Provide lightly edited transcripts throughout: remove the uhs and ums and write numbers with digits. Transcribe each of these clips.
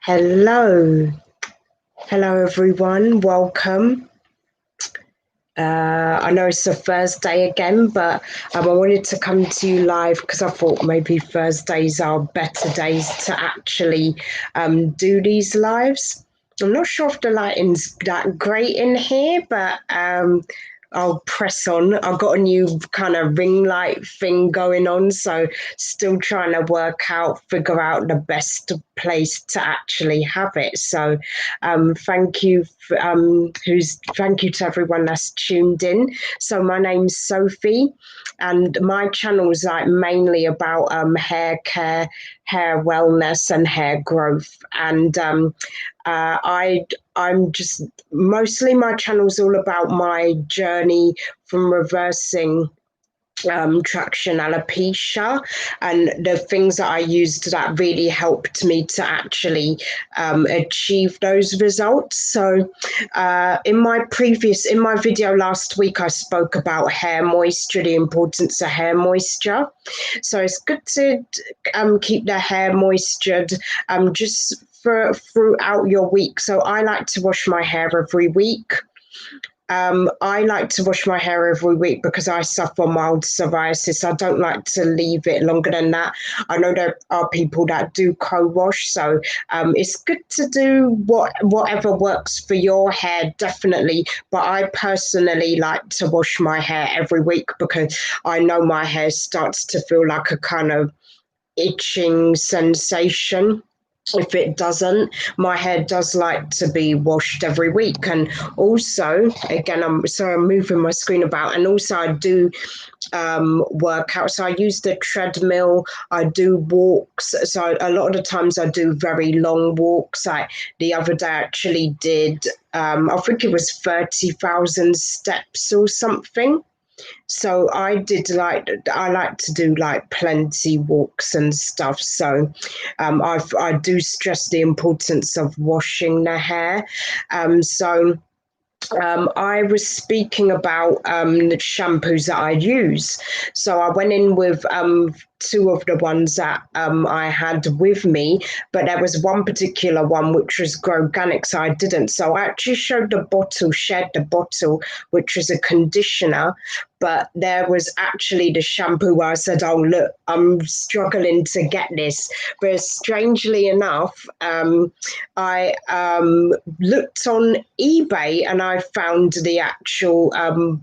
Hello. Hello, everyone. Welcome. I know it's a Thursday again, but I wanted to come to you live because I thought maybe Thursdays are better days to actually do these lives. I'm not sure if the lighting's that great in here, but I'll press on. I've got a new kind of ring light thing going on, so still trying to figure out the best place to actually have it. So thank you thank you to everyone that's tuned in. So my name's Sophie, and my channel is like mainly about hair care, hair wellness, and hair growth. And I'm just mostly my channel's all about my journey from reversing traction alopecia and the things that I used that really helped me to actually achieve those results. So in my video last week, I spoke about hair moisture, the importance of hair moisture. So it's good to keep the hair moistured just throughout your week. So I like to wash my hair every week. I like to wash my hair every week because I suffer mild psoriasis. I don't like to leave it longer than that. I know there are people that do co-wash, so it's good to do whatever works for your hair, definitely. But I personally like to wash my hair every week because I know my hair starts to feel like a kind of itching sensation. If it doesn't, my hair does like to be washed every week. And also, again, I'm moving my screen about, and also I do work out. So I use the treadmill, I do walks. So a lot of the times I do very long walks. Like the other day I actually did, I think it was 30,000 steps or something. So I like to do like plenty walks and stuff. So I do stress the importance of washing the hair. I was speaking about the shampoos that I use. So I went in with two of the ones that I had with me, but there was one particular one which was Groganics I didn't. So I actually shared the bottle, which was a conditioner, but there was actually the shampoo where I said, oh, look, I'm struggling to get this. But strangely enough, I looked on eBay and I found the actual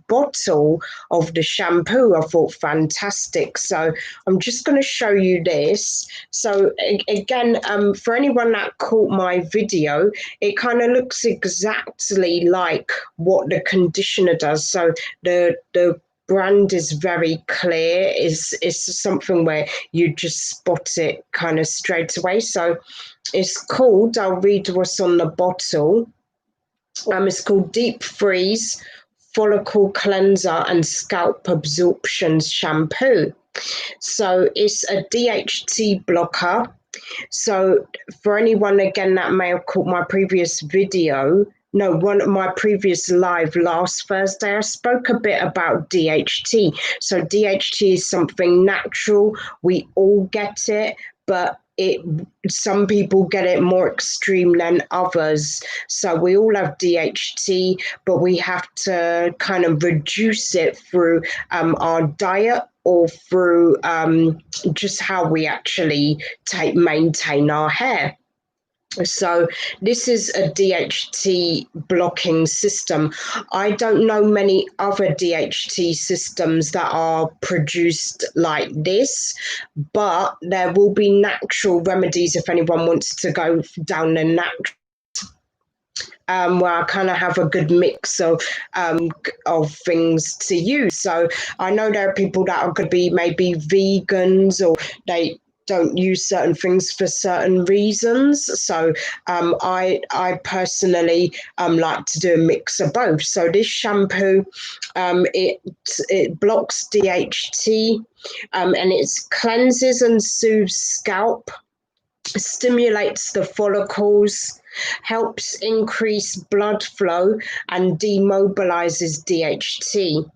bottle of the shampoo. I thought fantastic. So I'm just going to show you this. So again, for anyone that caught my video, it kind of looks exactly like what the conditioner does. So the brand is very clear. It's something where you just spot it kind of straight away. So it's called, I'll read what's on the bottle. It's called Deep Freeze Follicle Cleanser and Scalp Absorption Shampoo. So it's a DHT blocker. So for anyone, again, that may have caught my previous video, one of my previous live last Thursday, I spoke a bit about DHT. So DHT is something natural. We all get it, but some people get it more extreme than others. So we all have DHT, but we have to kind of reduce it through our diet or through just how we actually maintain our hair. So this is a DHT blocking system. I don't know many other DHT systems that are produced like this, but there will be natural remedies if anyone wants to go down the natural. Where I kind of have a good mix of things to use. So I know there are people that are going to be maybe vegans, or they don't use certain things for certain reasons. So I personally like to do a mix of both. So this shampoo, it blocks DHT, and it cleanses and soothes scalp, stimulates the follicles, helps increase blood flow, and demobilizes DHT.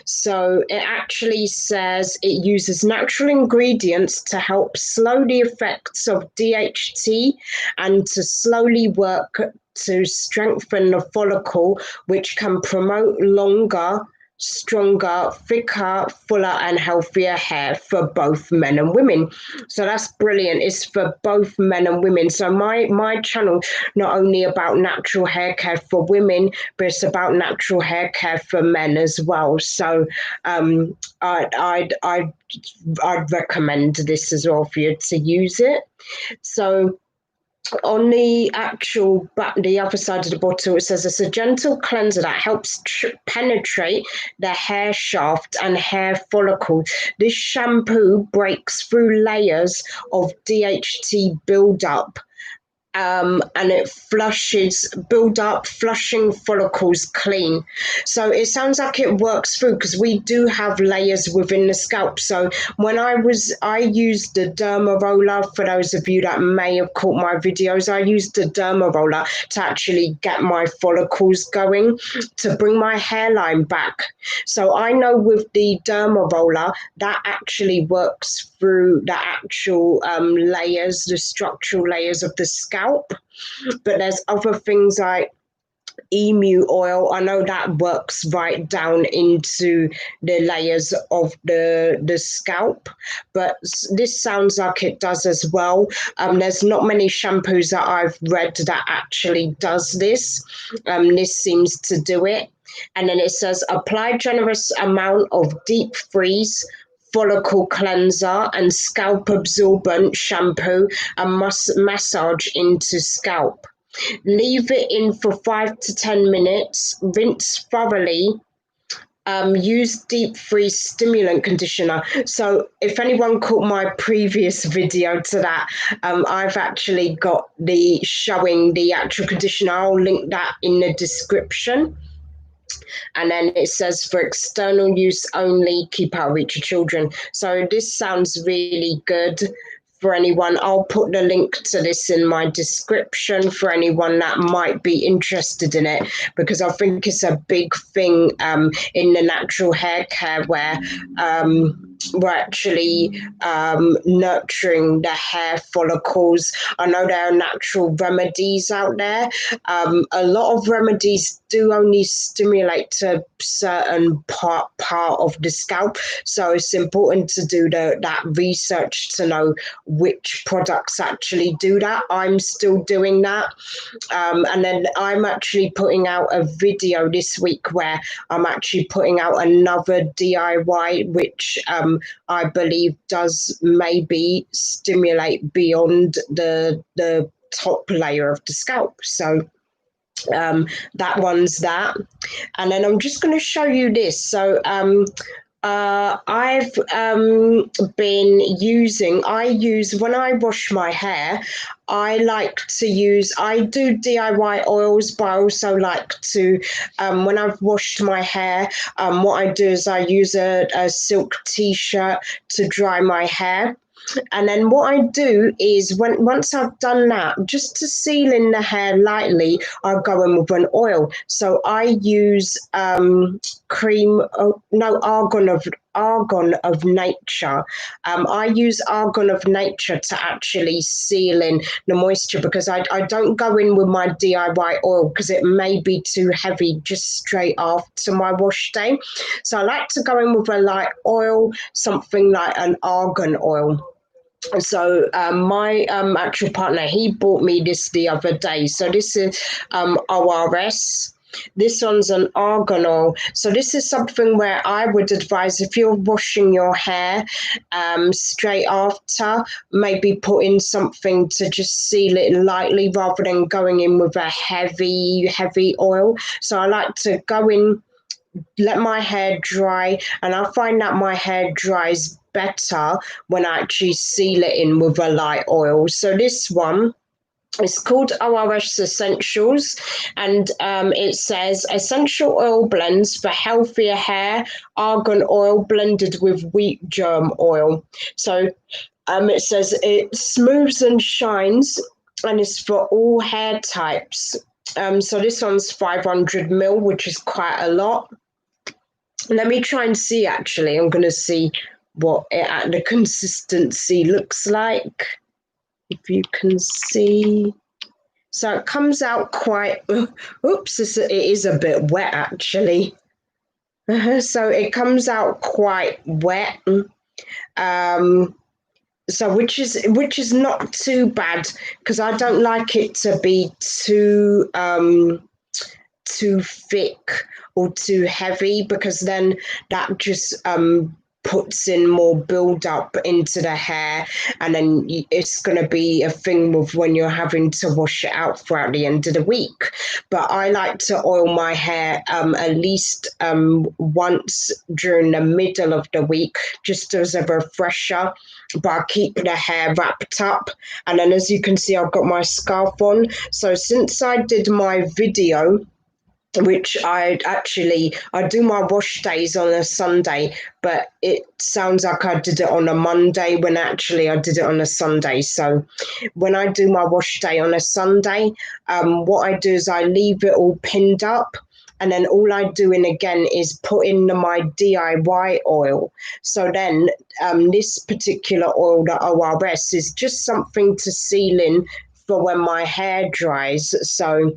So it actually says it uses natural ingredients to help slow the effects of DHT and to slowly work to strengthen the follicle, which can promote longer, stronger, thicker, fuller, and healthier hair for both men and women. So that's brilliant. It's for both men and women. So my channel not only about natural hair care for women, but it's about natural hair care for men as well. So I'd recommend this as well for you to use it. So on the the other side of the bottle, it says it's a gentle cleanser that helps penetrate the hair shaft and hair follicle. This shampoo breaks through layers of DHT buildup. And it flushing follicles clean. So it sounds like it works through, because we do have layers within the scalp. So when I used the derma roller, for those of you that may have caught my videos, I used the derma roller to actually get my follicles going, to bring my hairline back. So I know with the derma roller, that actually works through the actual layers, the structural layers of the scalp. But there's other things like emu oil. I know that works right down into the layers of the scalp, but this sounds like it does as well. There's not many shampoos that I've read that actually does this. This seems to do it. And then it says apply generous amount of deep freeze, follicle cleanser, and scalp absorbent shampoo, and massage into scalp. Leave it in for 5 to 10 minutes. Rinse thoroughly. Use deep freeze stimulant conditioner. So if anyone caught my previous video to that, I've actually got showing the actual conditioner. I'll link that in the description. And then it says for external use only, keep out of reach of children. So this sounds really good for anyone. I'll put the link to this in my description for anyone that might be interested in it, because I think it's a big thing in the natural hair care where we're actually nurturing the hair follicles. I know there are natural remedies out there. A lot of remedies do only stimulate to certain part of the scalp, so it's important to do that research to know which products actually do that. I'm still doing that, and then I'm actually putting out a video this week where I'm actually putting out another DIY, which I believe does maybe stimulate beyond the top layer of the scalp. So that one's that. And then I'm just going to show you this. So I've been using, when I wash my hair, I do DIY oils, but I also like to, when I've washed my hair, what I do is I use a silk t-shirt to dry my hair. And then what I do is once I've done that, just to seal in the hair lightly, I'll go in with an oil. So I use Argan of Nature. I use Argan of Nature to actually seal in the moisture, because I don't go in with my DIY oil because it may be too heavy just straight after my wash day. So I like to go in with a light oil, something like an argan oil. So my actual partner, he bought me this the other day. So this is ORS. This one's an argan oil. So this is something where I would advise, if you're washing your hair straight after, maybe put in something to just seal it lightly rather than going in with a heavy oil. So I like to go in, let my hair dry, and I find that my hair dries better when I actually seal it in with a light oil. So this one, it's called ORS Essentials, and it says essential oil blends for healthier hair, argan oil blended with wheat germ oil. So it says it smooths and shines and it's for all hair types. So this one's 500 ml, which is quite a lot. Let me try and see, actually. I'm going to see what the consistency looks like. If you can see. So it comes out quite, oops, it is a bit wet, actually. So it comes out quite wet. So which is not too bad, because I don't like it to be too thick or too heavy, because then that just puts in more build up into the hair, and then it's going to be a thing of when you're having to wash it out throughout the end of the week. But I like to oil my hair at least once during the middle of the week, just as a refresher. But I keep the hair wrapped up, and then as you can see, I've got my scarf on. So since I did my video, which I do my wash days on a Sunday, but it sounds like I did it on a Monday when actually I did it on a Sunday. So when I do my wash day on a Sunday, what I do is I leave it all pinned up, and then all I do again is put in my DIY oil. So then this particular oil, the ORS, is just something to seal in for when my hair dries. So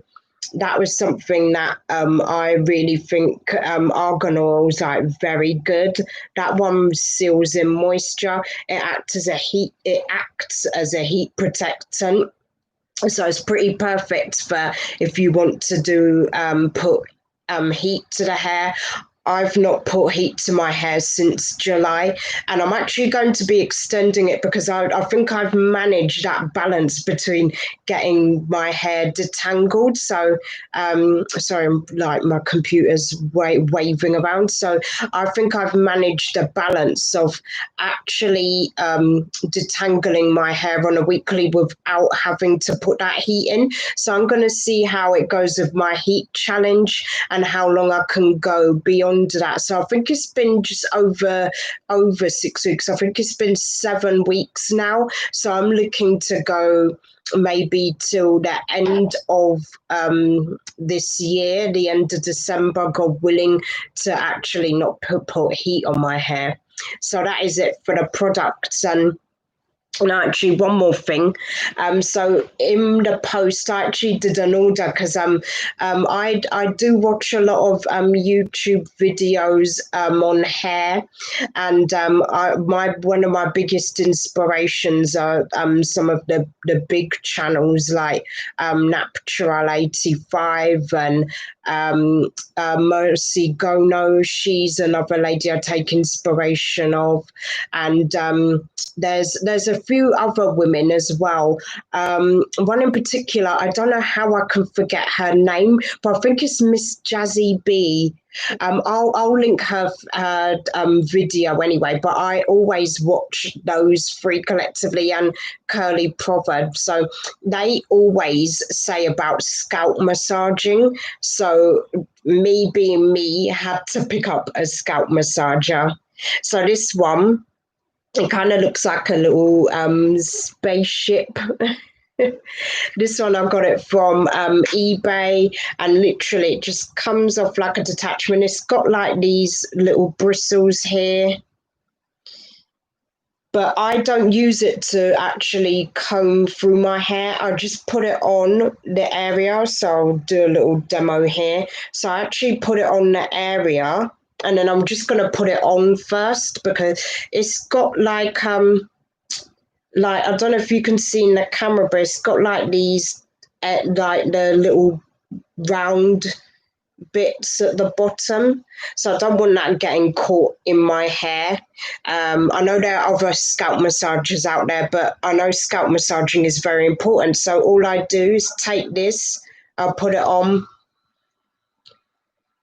that was something that I really think argan oil is like very good. That one seals in moisture. It acts as a heat protectant. So it's pretty perfect for if you want to do put heat to the hair. I've not put heat to my hair since July, and I'm actually going to be extending it because I think I've managed that balance between getting my hair detangled. So, sorry, like my computer's waving around. So I think I've managed the balance of actually detangling my hair on a weekly without having to put that heat in. So I'm going to see how it goes with my heat challenge and how long I can go beyond that. So I think it's been just over 6 weeks. I think it's been 7 weeks now. So I'm looking to go maybe till the end of this year, the end of December, God willing, to actually not put heat on my hair. So that is it for the products. And actually, one more thing. So in the post, I actually did an order because I do watch a lot of YouTube videos on hair, and one of my biggest inspirations are some of the big channels like Natural 85 and Mercy Gono. She's another lady I take inspiration of, and there's a few other women as well. One in particular, I don't know how I can forget her name, but I think it's Miss Jazzy B. I'll link her video anyway, but I always watch those three collectively and Curly Proverb. So they always say about scalp massaging. So me being me had to pick up a scalp massager. So this one, it kind of looks like a little spaceship. This one, I got it from eBay, and literally it just comes off like a detachment. It's got like these little bristles here, but I don't use it to actually comb through my hair. I just put it on the area. So I'll do a little demo here. So I actually put it on the area, and then I'm just going to put it on first because it's got like I don't know if you can see in the camera, but it's got like these like the little round bits at the bottom. So I don't want that getting caught in my hair. I know there are other scalp massagers out there, but I know scalp massaging is very important. So all I do is take this, I'll put it on,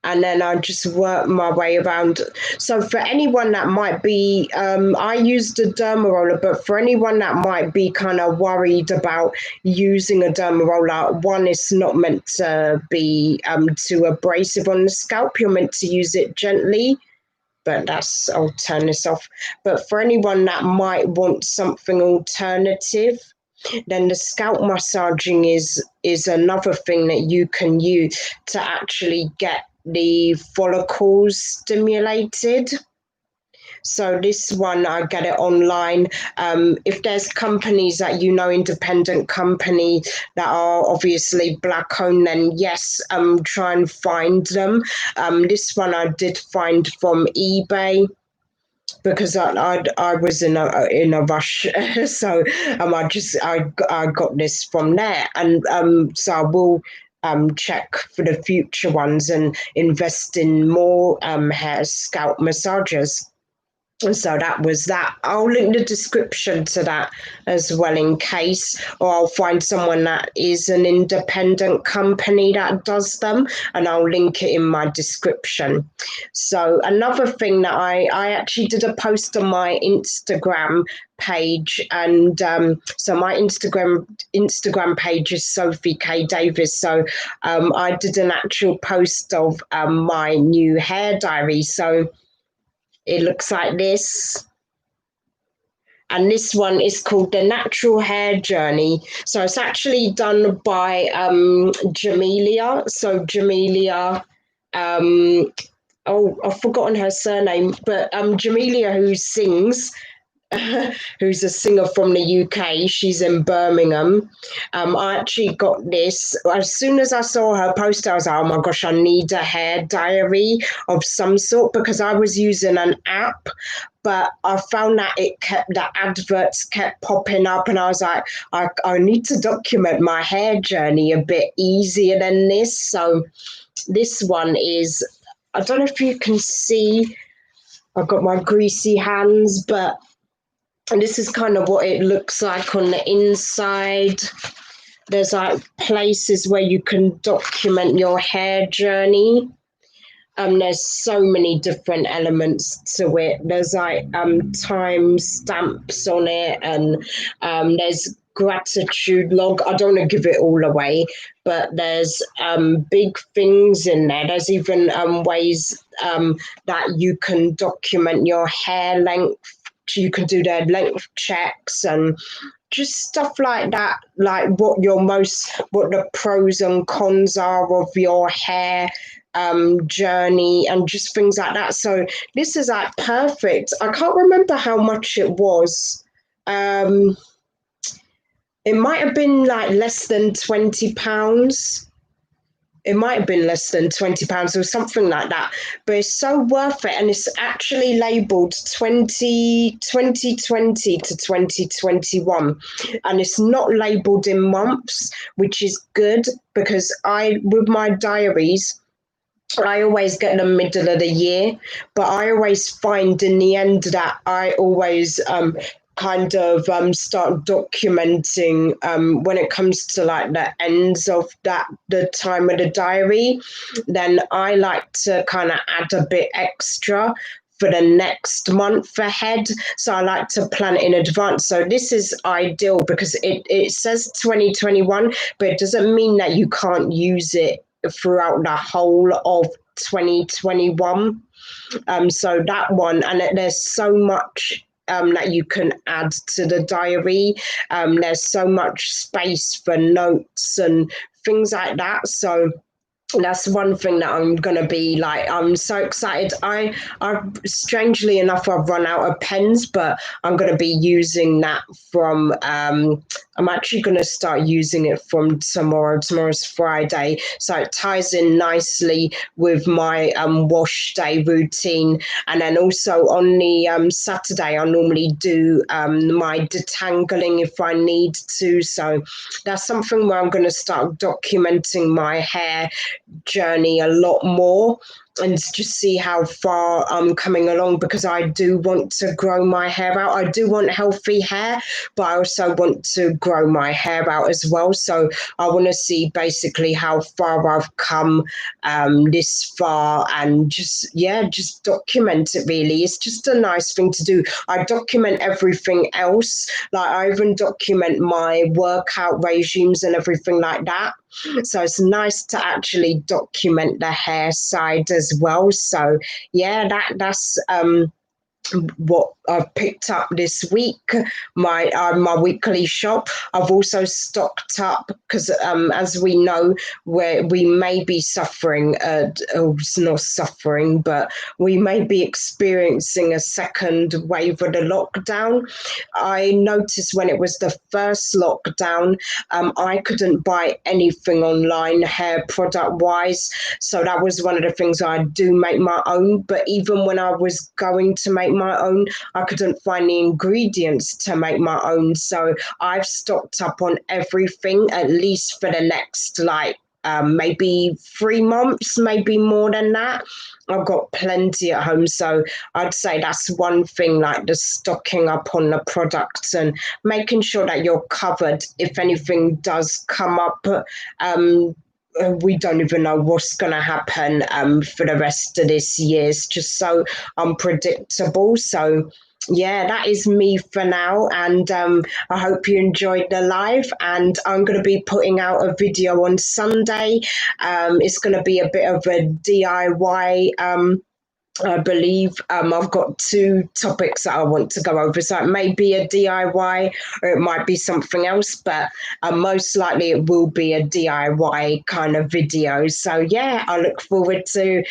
and then I just work my way around. So for anyone that might be, I use the derma roller, but for anyone that might be kind of worried about using a derma roller, one, it's not meant to be too abrasive on the scalp. You're meant to use it gently, but I'll turn this off. But for anyone that might want something alternative, Then the scalp massaging is another thing that you can use to actually get the follicles stimulated. So this one, I get it online. If there's companies that independent company that are obviously Black owned, then yes, try and find them. This one I did find from eBay because I was in a rush, so I got this from there, and so I will check for the future ones and invest in more hair scalp massagers. And so that was that. I'll link the description to that as well in case, or I'll find someone that is an independent company that does them, and I'll link it in my description. So another thing that I actually did a post on my Instagram page, and so my Instagram page is Sophie K Davis. So I did an actual post of my new hair diary. So it looks like this. And this one is called The Natural Hair Journey. So it's actually done by Jamelia. So Jamelia, I've forgotten her surname, but Jamelia, who sings, who's a singer from the UK. She's in Birmingham. I actually got this. As soon as I saw her post, I was like, oh my gosh, I need a hair diary of some sort, because I was using an app, but I found that the adverts kept popping up, and I was like, I need to document my hair journey a bit easier than this. So this one is, I don't know if you can see, I've got my greasy hands, but and this is kind of what it looks like on the inside. There's like places where you can document your hair journey. There's so many different elements to it. There's like time stamps on it, and there's gratitude log. I don't want to give it all away, but there's big things in there. There's even ways that you can document your hair length. You can do their length checks and just stuff like that, like what the pros and cons are of your hair journey, and just things like that. So this is like perfect. I can't remember how much it was. It might have been like less than £20. It might have been less than £20 or something like that, but it's so worth it. And it's actually labeled 2020 to 2021, and it's not labeled in months, which is good, because with my diaries, I always get the middle of the year, but I always find in the end that I always kind of start documenting when it comes to like the ends of the time of the diary. Then I like to kind of add a bit extra for the next month ahead. So I like to plan it in advance. So this is ideal because it says 2021, but it doesn't mean that you can't use it throughout the whole of 2021. So that one, and there's so much that you can add to the diary. There's so much space for notes and things like that. So that's one thing that I'm going to be like, I'm so excited. I strangely enough, I've run out of pens, but I'm going to be using that from, I'm actually going to start using it from tomorrow. Tomorrow's Friday. So it ties in nicely with my wash day routine. And then also on the Saturday, I normally do my detangling if I need to. So that's something where I'm going to start documenting my hair journey a lot more and just see how far I'm coming along, because I do want to grow my hair out. I do want healthy hair, but I also want to grow my hair out as well. So I want to see basically how far I've come this far, and just document it really. It's just a nice thing to do. I document everything else. Like I even document my workout regimes and everything like that. So it's nice to actually document the hair side as well. So yeah, that's what I've picked up this week, my weekly shop. I've also stocked up because, as we know, where we may be suffering, it's not suffering, but we may be experiencing a second wave of the lockdown. I noticed when it was the first lockdown, I couldn't buy anything online hair product wise. So that was one of the things I do make my own. But even when I was going to make my own, I couldn't find the ingredients to make my own. So I've stocked up on everything at least for the next maybe 3 months, maybe more than that. I've got plenty at home. So I'd say that's one thing, like the stocking up on the products and making sure that you're covered if anything does come up. We don't even know what's going to happen for the rest of this year. It's just so unpredictable. So, yeah, that is me for now. And I hope you enjoyed the live. And I'm going to be putting out a video on Sunday. It's going to be a bit of a DIY. I believe I've got 2 topics that I want to go over. So it may be a DIY or it might be something else, but most likely it will be a DIY kind of video. So yeah, I look forward to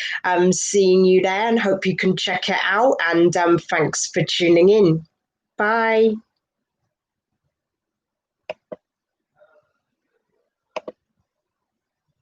seeing you there and hope you can check it out. And thanks for tuning in. Bye.